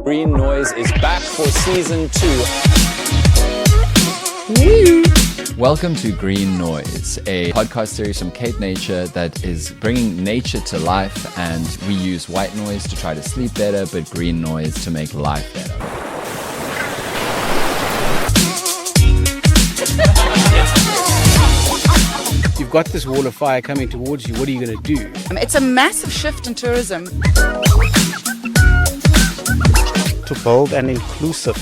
Green Noise is back for season 2. Welcome to Green Noise, a podcast series from CapeNature that is bringing nature to life, and we use white noise to try to sleep better, but green noise to make life better. You've got this wall of fire coming towards you. What are you going to do? It's a massive shift in tourism. To build an inclusive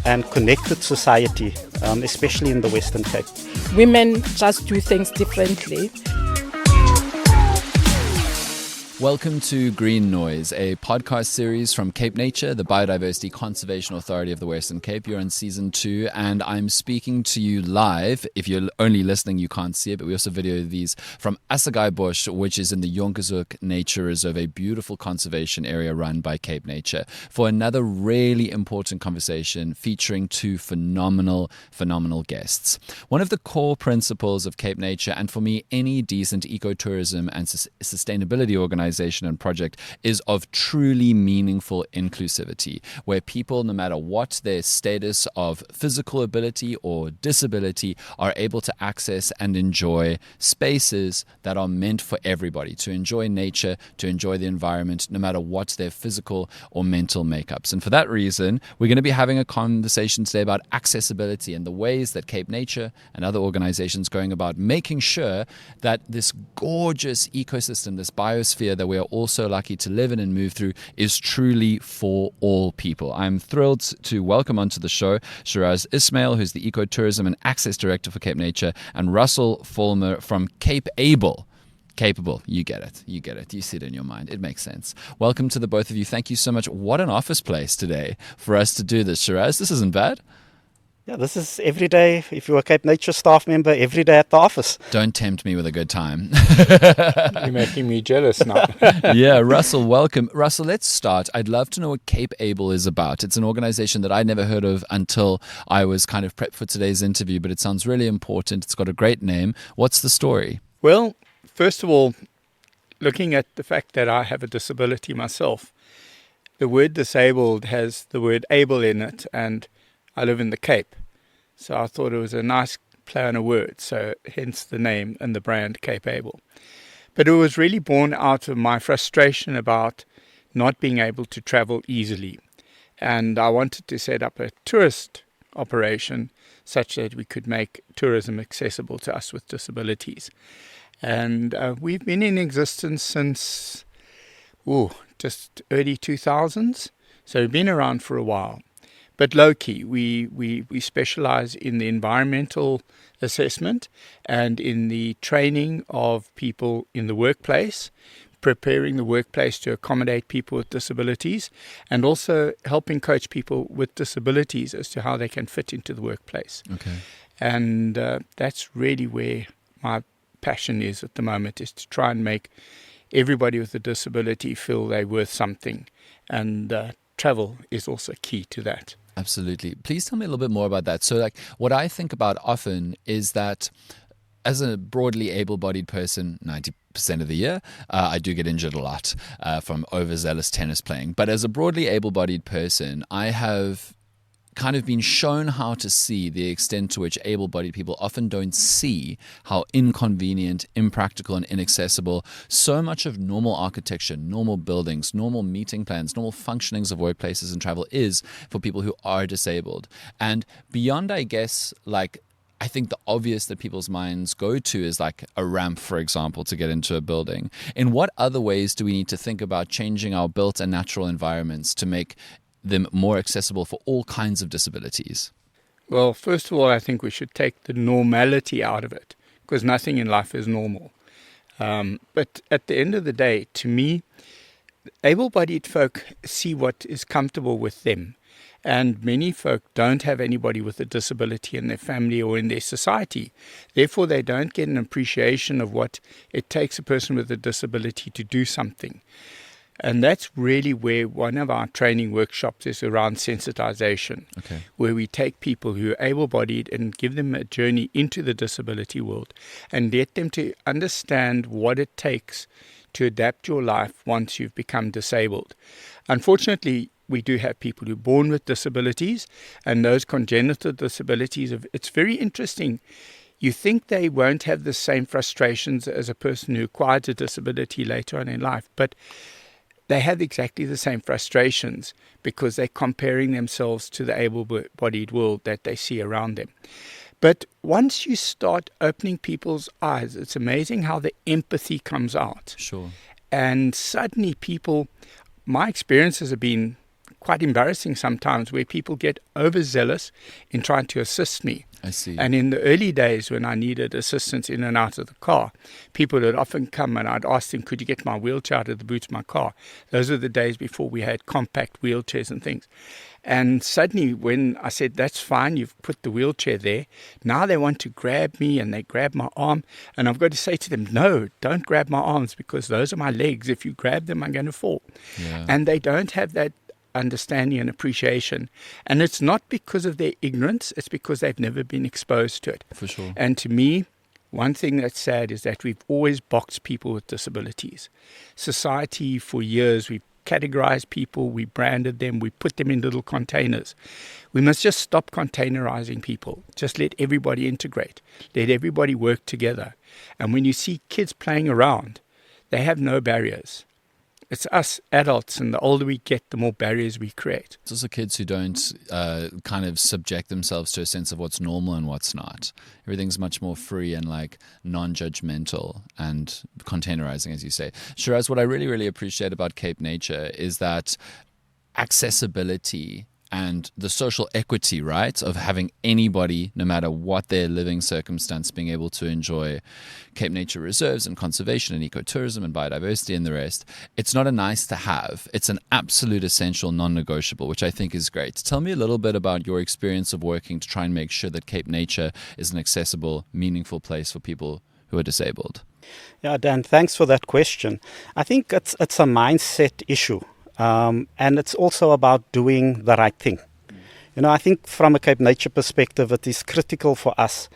and connected society, especially in the Western Cape. Women just do things differently. Welcome to Green Noise, a podcast series from CapeNature, the Biodiversity Conservation Authority of the Western Cape. You're in season 2, and I'm speaking to you live. If you're only listening, you can't see it, but we also video these from Assegai Bush, which is in the Jonkershoek Nature Reserve, a beautiful conservation area run by CapeNature, for another really important conversation featuring 2 phenomenal guests. One of the core principles of CapeNature, and for me, any decent ecotourism and sustainability organization and project, is of truly meaningful inclusivity, where people, no matter what their status of physical ability or disability, are able to access and enjoy spaces that are meant for everybody, to enjoy nature, to enjoy the environment, no matter what their physical or mental makeups. And for that reason, we're going to be having a conversation today about accessibility and the ways that CapeNature and other organizations going about making sure that this gorgeous ecosystem, this biosphere that we are all so lucky to live in and move through, is truly for all people. I'm thrilled to welcome onto the show Shiraz Ismail, who's the Ecotourism and Access Director for CapeNature, and Russell Fulmer from Capable. Capable, you get it. You see it in your mind. It makes sense. Welcome to the both of you. Thank you so much. What an office place today for us to do this, Shiraz. This isn't bad. Yeah, this is every day. If you're a CapeNature staff member, every day at the office. Don't tempt me with a good time. You're making me jealous now. Yeah, Russell, welcome. Russell, let's start. I'd love to know what CapeAble is about. It's an organization that I never heard of until I was kind of prepped for today's interview, but it sounds really important. It's got a great name. What's the story? Well, first of all, looking at the fact that I have a disability myself, the word disabled has the word able in it, and I live in the Cape. So I thought it was a nice play on a word, so hence the name and the brand CapeAble. But it was really born out of my frustration about not being able to travel easily. And I wanted to set up a tourist operation such that we could make tourism accessible to us with disabilities. And we've been in existence since just early 2000s, so we've been around for a while. But low-key, we specialize in the environmental assessment and in the training of people in the workplace, preparing the workplace to accommodate people with disabilities, and also helping coach people with disabilities as to how they can fit into the workplace. Okay. And that's really where my passion is at the moment, is to try and make everybody with a disability feel they're worth something. And travel is also key to that. Absolutely. Please tell me a little bit more about that. So, what I think about often is that as a broadly able-bodied person, 90% of the year, I do get injured a lot from overzealous tennis playing. But as a broadly able-bodied person, I have kind of been shown how to see the extent to which able-bodied people often don't see how inconvenient, impractical, and inaccessible so much of normal architecture, normal buildings, normal meeting plans, normal functionings of workplaces and travel is for people who are disabled. And beyond, I guess, I think the obvious that people's minds go to is like a ramp, for example, to get into a building. In what other ways do we need to think about changing our built and natural environments to make them more accessible for all kinds of disabilities? Well, first of all, I think we should take the normality out of it, because nothing in life is normal. But at the end of the day, to me, able-bodied folk see what is comfortable with them. And many folk don't have anybody with a disability in their family or in their society. Therefore, they don't get an appreciation of what it takes a person with a disability to do something. And that's really where one of our training workshops is around sensitization, where we take people who are able-bodied and give them a journey into the disability world and get them to understand what it takes to adapt your life once you've become disabled. Unfortunately, we do have people who are born with disabilities, and those congenital disabilities, it's very interesting. You think they won't have the same frustrations as a person who acquires a disability later on in life, but they have exactly the same frustrations because they're comparing themselves to the able-bodied world that they see around them. But once you start opening people's eyes, it's amazing how the empathy comes out. Sure. And suddenly my experiences have been quite embarrassing sometimes, where people get overzealous in trying to assist me. I see. And in the early days when I needed assistance in and out of the car, people would often come and I'd ask them, could you get my wheelchair out of the boot of my car? Those are the days before we had compact wheelchairs and things. And suddenly when I said, that's fine, you've put the wheelchair there, now they want to grab me and they grab my arm. And I've got to say to them, no, don't grab my arms because those are my legs. If you grab them, I'm going to fall. Yeah. And they don't have that understanding and appreciation. And it's not because of their ignorance, it's because they've never been exposed to it. For sure. And to me, one thing that's sad is that we've always boxed people with disabilities. Society, for years, we've categorized people, we branded them, we put them in little containers. We must just stop containerizing people. Just let everybody integrate. Let everybody work together. And when you see kids playing around, they have no barriers. It's us adults, and the older we get, the more barriers we create. It's also kids who don't kind of subject themselves to a sense of what's normal and what's not. Everything's much more free and like non-judgmental and containerizing, as you say. Shiraz, what I really, really appreciate about CapeNature is that accessibility and the social equity, right, of having anybody, no matter what their living circumstance, being able to enjoy CapeNature reserves and conservation and ecotourism and biodiversity and the rest. It's not a nice to have. It's an absolute essential, non-negotiable, which I think is great. Tell me a little bit about your experience of working to try and make sure that CapeNature is an accessible, meaningful place for people who are disabled. Yeah, Dan, thanks for that question. I think it's a mindset issue. And it's also about doing the right thing. You know, I think from a CapeNature perspective, it is critical for us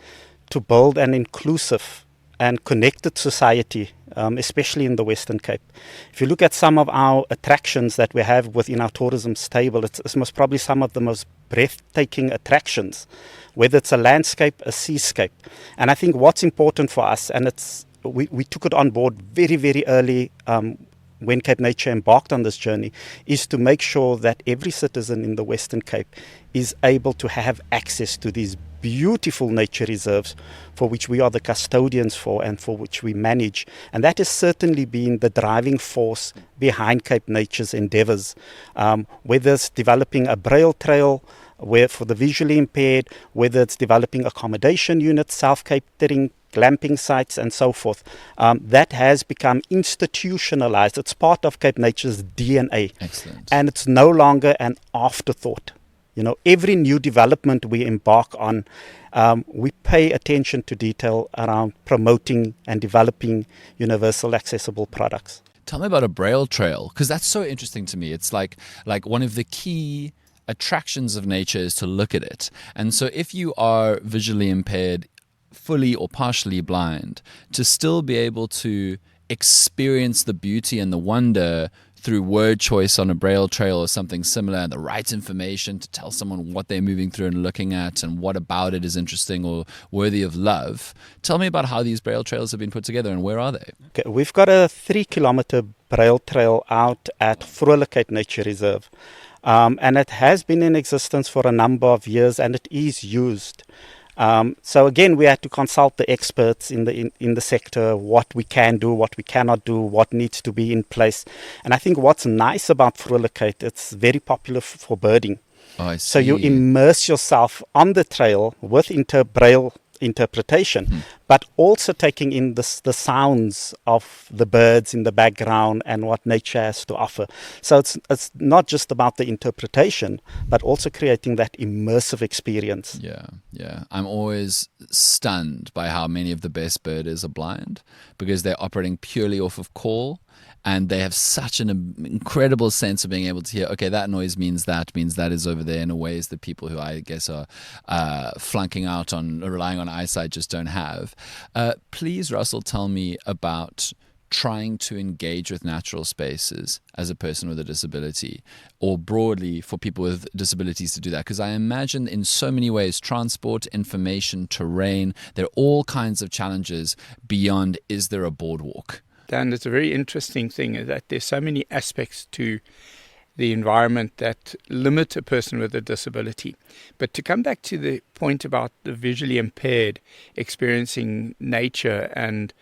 to build an inclusive and connected society, especially in the Western Cape. If you look at some of our attractions that we have within our tourism stable, it's most probably some of the most breathtaking attractions, whether it's a landscape, a seascape. And I think what's important for us, and we took it on board very, very early when CapeNature embarked on this journey, is to make sure that every citizen in the Western Cape is able to have access to these beautiful nature reserves for which we are the custodians for and for which we manage. And that has certainly been the driving force behind CapeNature's endeavors, whether it's developing a braille trail for the visually impaired, whether it's developing accommodation units, self-catering, glamping sites and so forth. That has become institutionalized. It's part of CapeNature's DNA. Excellent. And it's no longer an afterthought. You know, every new development we embark on, we pay attention to detail around promoting and developing universal accessible products. Tell me about a braille trail, because that's so interesting to me. It's like one of the key attractions of nature is to look at it. And so if you are visually impaired, fully or partially blind, to still be able to experience the beauty and the wonder through word choice on a braille trail or something similar, and the right information to tell someone what they're moving through and looking at and what about it is interesting or worthy of love. Tell me about how these braille trails have been put together and where are they? Okay, we've got a 3-kilometer braille trail out at Vrolikheid Nature Reserve. And it has been in existence for a number of years and it is used. So again, we had to consult the experts in the sector, what we can do, what we cannot do, what needs to be in place. And I think what's nice about Vrolikheid, it's very popular for birding. Oh, I see. So you immerse yourself on the trail with braille interpretation, but also taking in the sounds of the birds in the background and what nature has to offer. So it's not just about the interpretation, but also creating that immersive experience. Yeah. I'm always stunned by how many of the best birders are blind because they're operating purely off of call. And they have such an incredible sense of being able to hear, okay, that noise means that is over there, in ways that people who I guess are flunking out on, relying on eyesight just don't have. Please, Russell, tell me about trying to engage with natural spaces as a person with a disability, or broadly for people with disabilities to do that? Because I imagine in so many ways, transport, information, terrain, there are all kinds of challenges beyond, is there a boardwalk? Dan, it's a very interesting thing is that there's so many aspects to the environment that limit a person with a disability. But to come back to the point about the visually impaired experiencing nature, and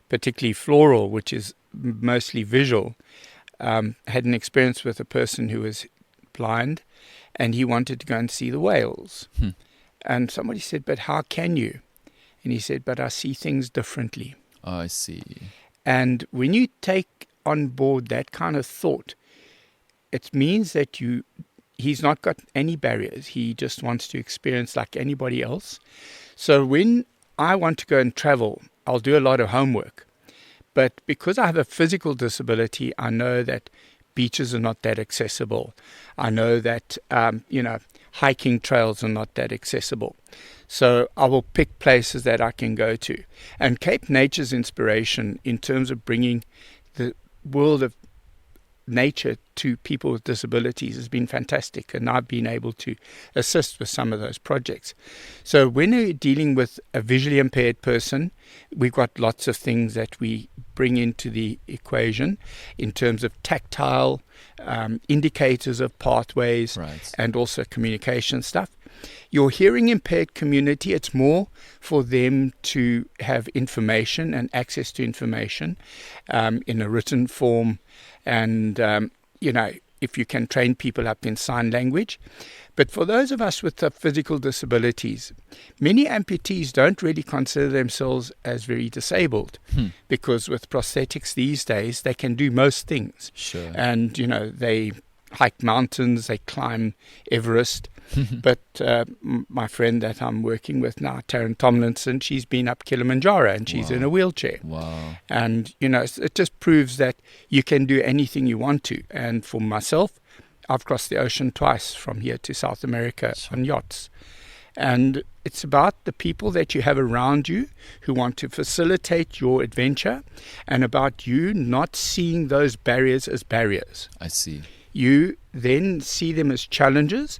particularly floral, which is mostly visual, had an experience with a person who was blind, and he wanted to go and see the whales. And somebody said, but how can you? And he said, but I see things differently. Oh, I see. And when you take on board that kind of thought, it means that he's not got any barriers. He just wants to experience like anybody else. So when I want to go and travel, I'll do a lot of homework. But because I have a physical disability, I know that beaches are not that accessible. I know that, hiking trails are not that accessible. So I will pick places that I can go to. And CapeNature's inspiration in terms of bringing the world of nature to people with disabilities has been fantastic, and I've been able to assist with some of those projects. So when we're dealing with a visually impaired person, we've got lots of things that we bring into the equation in terms of tactile indicators of pathways, Right. and also communication stuff. Your hearing impaired community, it's more for them to have information and access to information in a written form, and if you can train people up in sign language. But for those of us with physical disabilities, many amputees don't really consider themselves as very disabled, because with prosthetics these days, they can do most things. Sure. And, they hike mountains, they climb Everest. But my friend that I'm working with now, Taryn Tomlinson, she's been up Kilimanjaro, and she's in a wheelchair. Wow. And, it just proves that you can do anything you want to. And for myself, I've crossed the ocean twice from here to South America on yachts. And it's about the people that you have around you who want to facilitate your adventure, and about you not seeing those barriers as barriers. I see. You then see them as challenges,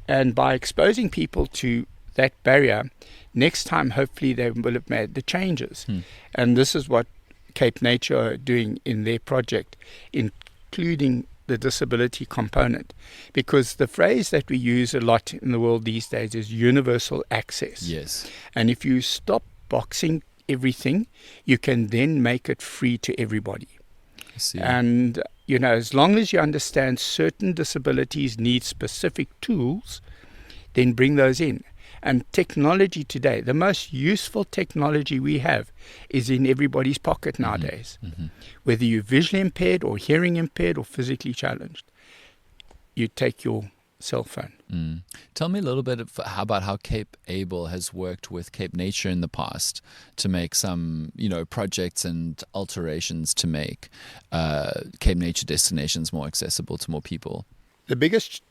and by exposing people to that barrier, next time hopefully they will have made the changes. And this is what CapeNature are doing in their project, including the disability component, because the phrase that we use a lot in the world these days is universal access. Yes. And if you stop boxing everything, you can then make it free to everybody. I see. And, as long as you understand certain disabilities need specific tools, then bring those in. And technology today, the most useful technology we have is in everybody's pocket nowadays. Whether you're visually impaired or hearing impaired or physically challenged, you take your cell phone. Tell me a little bit about how CapeAble has worked with CapeNature in the past to make some, projects and alterations to make CapeNature destinations more accessible to more people. The biggest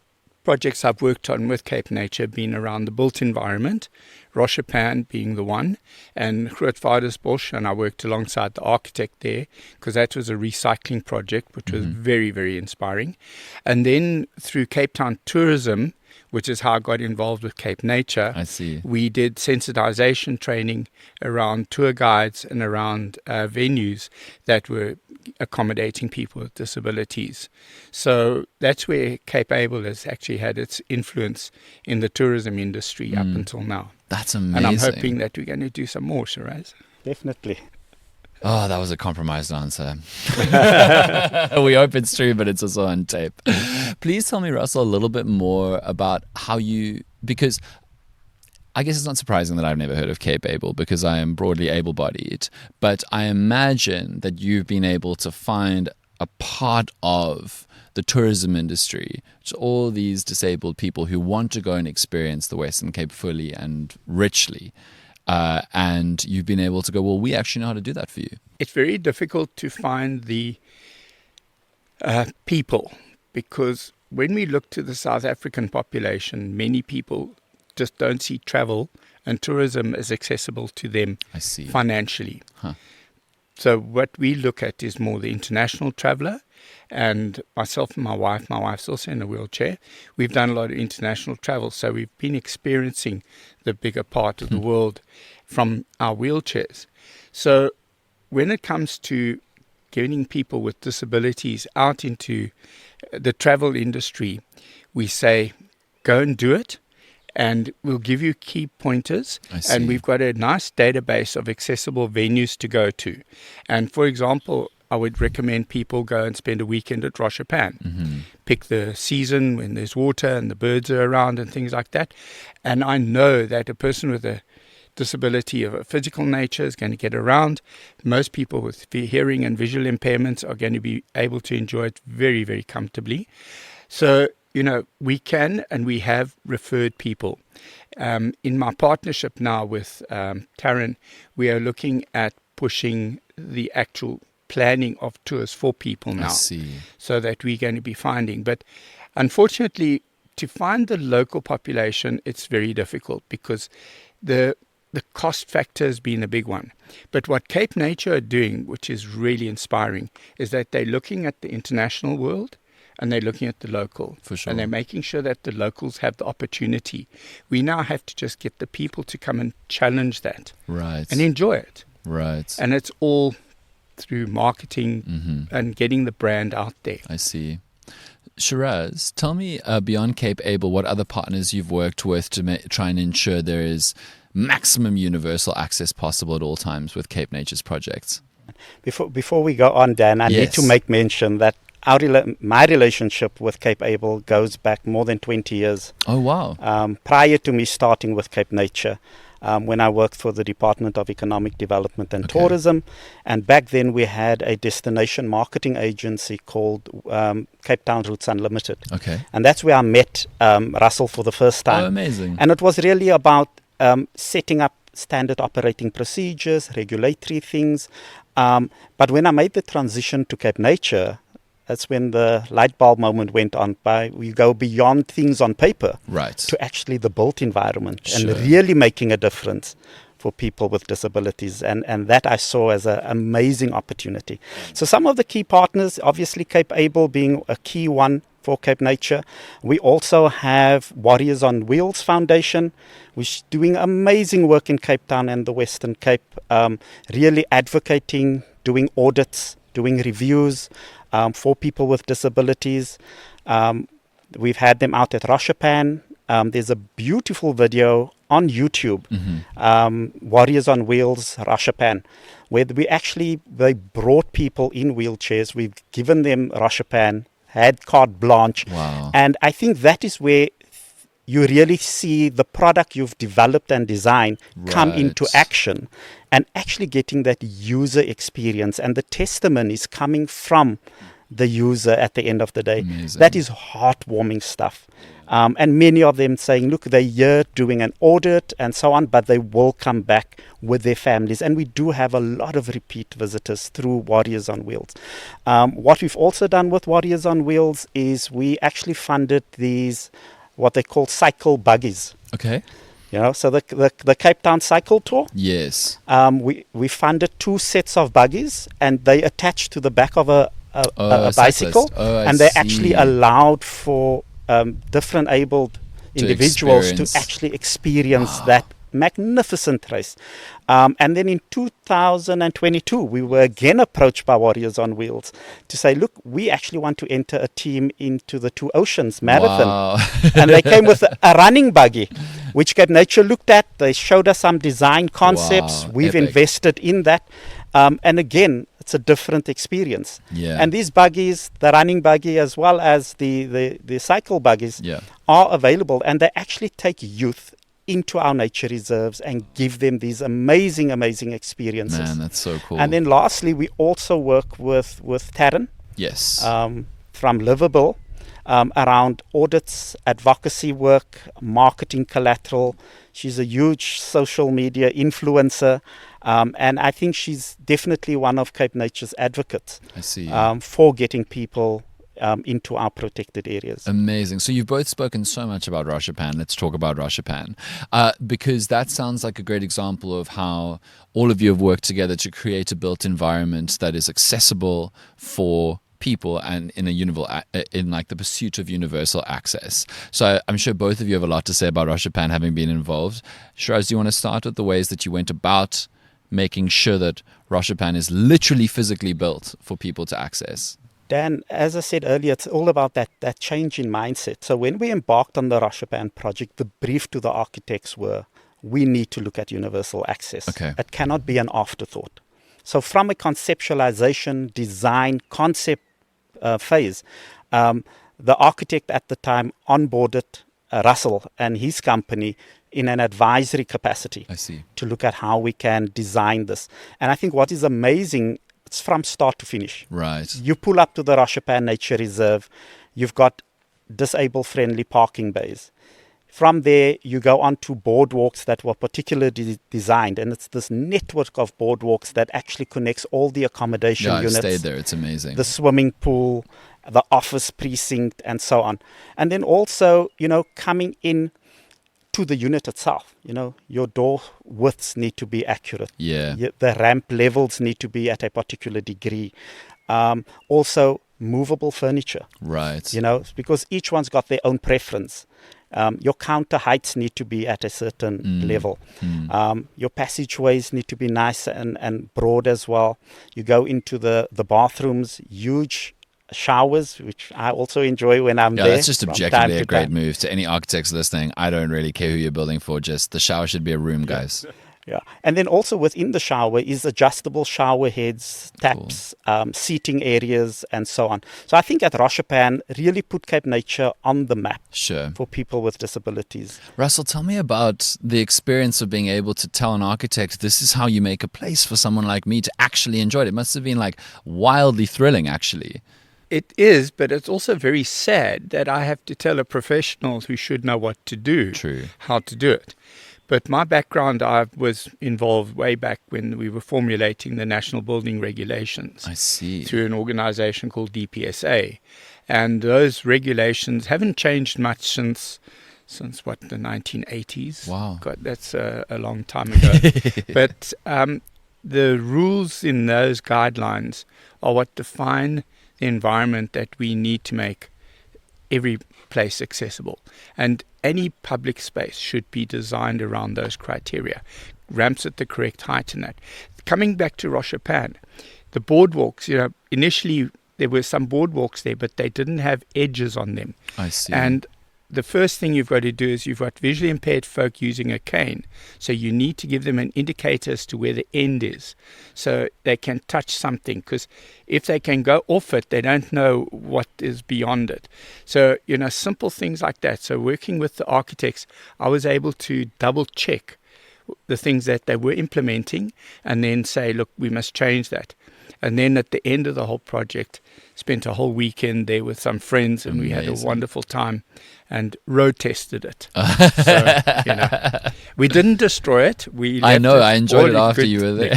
projects I've worked on with CapeNature have been around the built environment, Roshapan being the one, and Grootvadersbosch, and I worked alongside the architect there, because that was a recycling project, which was very, very inspiring. And then through Cape Town Tourism, which is how I got involved with CapeNature. I see. We did sensitization training around tour guides and around venues that were accommodating people with disabilities. So that's where CapeAble has actually had its influence in the tourism industry up until now. That's amazing. And I'm hoping that we're going to do some more, Shiraz. Definitely. Oh, that was a compromised answer. We hope it's true, but it's also on tape. Please tell me, Russell, a little bit more about how because I guess it's not surprising that I've never heard of CapeAble, because I am broadly able-bodied, but I imagine that you've been able to find a part of the tourism industry, which all these disabled people who want to go and experience the Western Cape fully and richly. And you've been able to go, well, we actually know how to do that for you. It's very difficult to find the people, because when we look to the South African population, many people just don't see travel and tourism as accessible to them I see. financially. Huh. So what we look at is more the international traveller, and myself and my wife's also in a wheelchair. We've done a lot of international travel, so we've been experiencing the bigger part of the world from our wheelchairs. So when it comes to getting people with disabilities out into the travel industry, we say, go and do it, and we'll give you key pointers. And we've got a nice database of accessible venues to go to. And for example, I would recommend people go and spend a weekend at Roshapan. Pick the season when there's water and the birds are around and things like that. And I know that a person with a disability of a physical nature is going to get around. Most people with hearing and visual impairments are going to be able to enjoy it very, very comfortably. So, we can and we have referred people. In my partnership now with Taryn, we are looking at pushing the actual planning of tours for people now. So that we're going to be finding. But unfortunately, to find the local population, it's very difficult because the cost factor has been a big one. But what CapeNature are doing, which is really inspiring, is that they're looking at the international world and they're looking at the local. For sure. And they're making sure that the locals have the opportunity. We now have to just get the people to come and challenge that. Right. And enjoy it. Right. And it's all through marketing and getting the brand out there. I see. Shiraz, tell me, beyond Cape Able, what other partners you've worked with to try and ensure there is maximum universal access possible at all times with CapeNature's projects? Before we go on, Dan, I need to make mention that my relationship with Cape Able goes back more than 20 years. Oh, wow. Prior to me starting with CapeNature, when I worked for the Department of Economic Development and Tourism. And back then we had a destination marketing agency called Cape Town Routes Unlimited. Okay. And that's where I met Russell for the first time. Oh, amazing. And it was really about setting up standard operating procedures, regulatory things. But when I made the transition to CapeNature, that's when the light bulb moment went on. We go beyond things on paper to actually the built environment and really making a difference for people with disabilities. And that I saw as an amazing opportunity. So some of the key partners, obviously Cape Able being a key one for CapeNature. We also have Warriors on Wheels Foundation, which is doing amazing work in Cape Town and the Western Cape, really advocating, doing audits, doing reviews for people with disabilities. We've had them out at Roshapan. There's a beautiful video on YouTube, Warriors on Wheels, Roshapan, where they brought people in wheelchairs. We've given them Roshapan, had carte blanche. Wow. And I think that is where you really see the product you've developed and designed come into action and actually getting that user experience and the testimonies coming from the user at the end of the day. Amazing. That is heartwarming stuff. And many of them saying, look, they're here doing an audit and so on, but they will come back with their families. And we do have a lot of repeat visitors through Warriors on Wheels. What we've also done with Warriors on Wheels is we actually funded these, what they call cycle buggies. Okay. So the Cape Town cycle tour. Yes. We funded 2 sets of buggies, and they attached to the back of a bicycle, and they actually allowed for different abled individuals to actually experience that magnificent race. And then in 2022, we were again approached by Warriors on Wheels to say, look, we actually want to enter a team into the Two Oceans Marathon. Wow. And they came with a running buggy, which CapeNature looked at. They showed us some design concepts. Wow, We've epic. invested in that. And again, it's a different experience. Yeah. And these buggies, the running buggy as well as the cycle buggies, are available. And they actually take youth into our nature reserves and give them these amazing, amazing experiences. Man, that's so cool. And then lastly, we also work with Taryn yes. from Liverpool around audits, advocacy work, marketing collateral. She's a huge social media influencer. And I think she's definitely one of CapeNature's advocates I see. for getting people into our protected areas. Amazing. So you've both spoken so much about Rashapan. Let's talk about Rashapan, because that sounds like a great example of how all of you have worked together to create a built environment that is accessible for people and in like the pursuit of universal access. So I'm sure both of you have a lot to say about Rashapan, having been involved. Shiraz, do you want to start with the ways that you went about making sure that Rashapan is literally physically built for people to access? Dan, as I said earlier, it's all about that change in mindset. So when we embarked on the Rashapan project, the brief to the architects were, we need to look at universal access. Okay. It cannot be an afterthought. So from a conceptualization, design, concept phase, the architect at the time onboarded Russell and his company in an advisory capacity. I see. To look at how we can design this. And I think what is amazing, it's from start to finish. Right. You pull up to the Rashapan Nature Reserve, you've got disabled-friendly parking bays. From there, you go on to boardwalks that were particularly designed, and it's this network of boardwalks that actually connects all the accommodation Yeah, I've units. stayed there. It's amazing. The swimming pool, the office precinct, and so on. And then also, coming in to the unit itself, your door widths need to be accurate. Yeah. The ramp levels need to be at a particular degree. Also, movable furniture. Right. Because each one's got their own preference. Your counter heights need to be at a certain level. Your passageways need to be nice and broad as well. You go into the bathrooms, huge showers, which I also enjoy when I'm there. Yeah, that's just objectively a great move. To any architects listening, I don't really care who you're building for, just the shower should be a room, guys. Yeah, and then also within the shower is adjustable shower heads, taps, seating areas, and so on. So I think at Rashapan really put CapeNature on the map for people with disabilities. Russell, tell me about the experience of being able to tell an architect, this is how you make a place for someone like me to actually enjoy it. It must have been like wildly thrilling, actually. It is, but it's also very sad that I have to tell a professional who should know what to do, how to do it. But my background, I was involved way back when we were formulating the National Building Regulations. I see. Through an organization called DPSA. And those regulations haven't changed much since what, the 1980s? Wow. God, that's a long time ago. But the rules in those guidelines are what define the environment that we need to make every place accessible. And any public space should be designed around those criteria. Ramps at the correct height and that. Coming back to Rashapan, the boardwalks, initially there were some boardwalks there, but they didn't have edges on them. I see. And the first thing you've got to do is you've got visually impaired folk using a cane. So you need to give them an indicator as to where the end is so they can touch something. Because if they can go off it, they don't know what is beyond it. So, simple things like that. So working with the architects, I was able to double check the things that they were implementing and then say, look, we must change that. And then at the end of the whole project, spent a whole weekend there with some friends, and we had a wonderful time and road tested it. So, we didn't destroy it. I enjoyed it after you were there.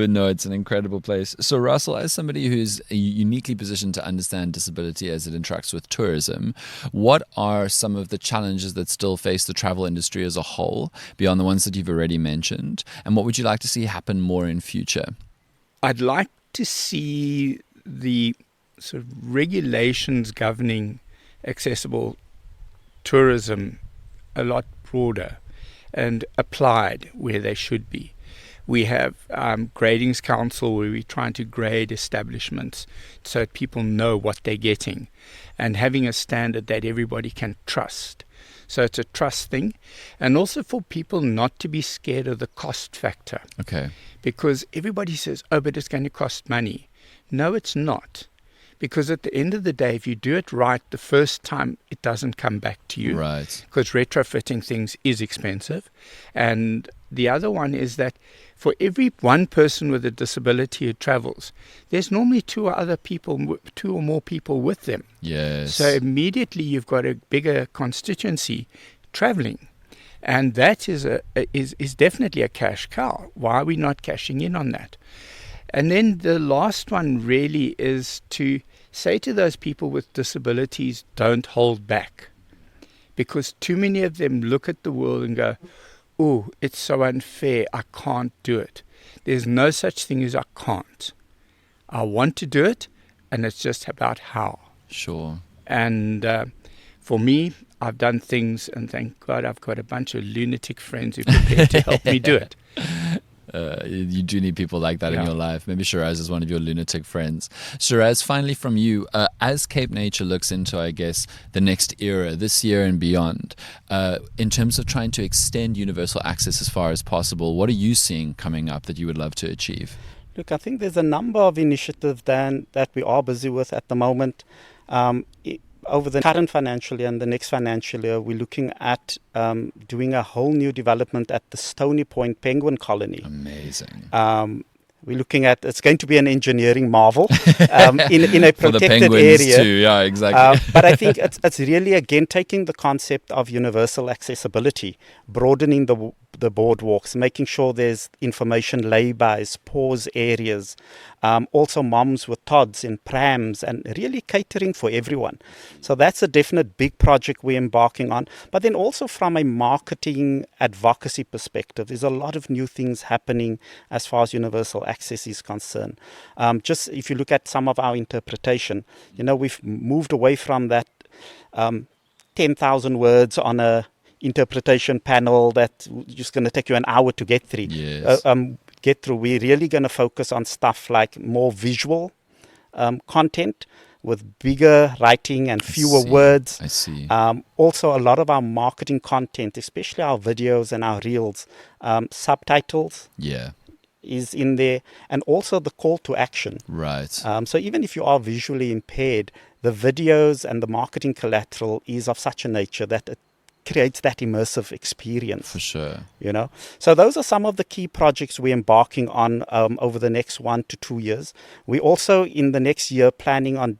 No, it's an incredible place. So Russell, as somebody who's uniquely positioned to understand disability as it interacts with tourism, what are some of the challenges that still face the travel industry as a whole, beyond the ones that you've already mentioned? And what would you like to see happen more in future? I'd like to see the sort of regulations governing accessible tourism a lot broader and applied where they should be. We have Gradings Council where we're trying to grade establishments so that people know what they're getting and having a standard that everybody can trust. So it's a trust thing. And also for people not to be scared of the cost factor. Okay. Because everybody says, oh, but it's going to cost money. No, it's not. Because at the end of the day, if you do it right the first time, it doesn't come back to you. Right. Because retrofitting things is expensive. And the other one is that for every one person with a disability who travels, there's normally two or more people with them. Yes. So immediately you've got a bigger constituency traveling. And that is definitely a cash cow. Why are we not cashing in on that? And then the last one really is to say to those people with disabilities, don't hold back. Because too many of them look at the world and go, oh, it's so unfair, I can't do it. There's no such thing as I can't. I want to do it, and it's just about how. Sure. And for me, I've done things, and thank God I've got a bunch of lunatic friends who are prepared to help me do it. You do need people like that in Yeah. your life. Maybe Shiraz is one of your lunatic friends. Shiraz, finally from you, as CapeNature looks into, I guess, the next era, this year and beyond, in terms of trying to extend universal access as far as possible, what are you seeing coming up that you would love to achieve? Look, I think there's a number of initiatives, Dan, that we are busy with at the moment. Over the current financial year and the next financial year, we're looking at doing a whole new development at the Stony Point Penguin Colony. Amazing. We're looking at, it's going to be an engineering marvel in a For the protected penguins area. too, yeah, exactly. But I think it's really, again, taking the concept of universal accessibility, broadening the boardwalks, making sure there's information laybys, pause areas, also moms with tods and prams, and really catering for everyone. So that's a definite big project we're embarking on. But then also from a marketing advocacy perspective, there's a lot of new things happening as far as universal access is concerned. Just if you look at some of our interpretation, we've moved away from that 10,000 words on a interpretation panel that's just going to take you an hour to get through. Yes. We're really going to focus on stuff like more visual content with bigger writing and fewer words. I see. Also, a lot of our marketing content, especially our videos and our reels, subtitles Yeah. is in there, and also the call to action. Right. So even if you are visually impaired, the videos and the marketing collateral is of such a nature that it creates that immersive experience. For sure. So those are some of the key projects we're embarking on over the next 1 to 2 years. We also, in the next year, planning on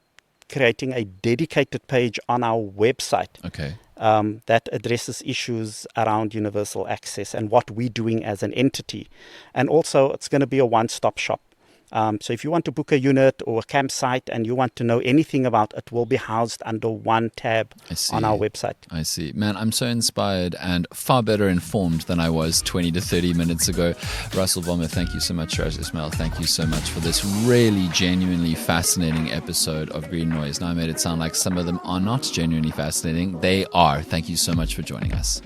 creating a dedicated page on our website Okay. that addresses issues around universal access and what we're doing as an entity. And also, it's going to be a one-stop shop. So if you want to book a unit or a campsite and you want to know anything about it, will be housed under one tab on our website. I see. Man, I'm so inspired and far better informed than I was 20 to 30 minutes ago. Russell Vollmer, thank you so much. Shiraz Ismail, thank you so much for this really genuinely fascinating episode of Green Noise. Now I made it sound like some of them are not genuinely fascinating. They are. Thank you so much for joining us.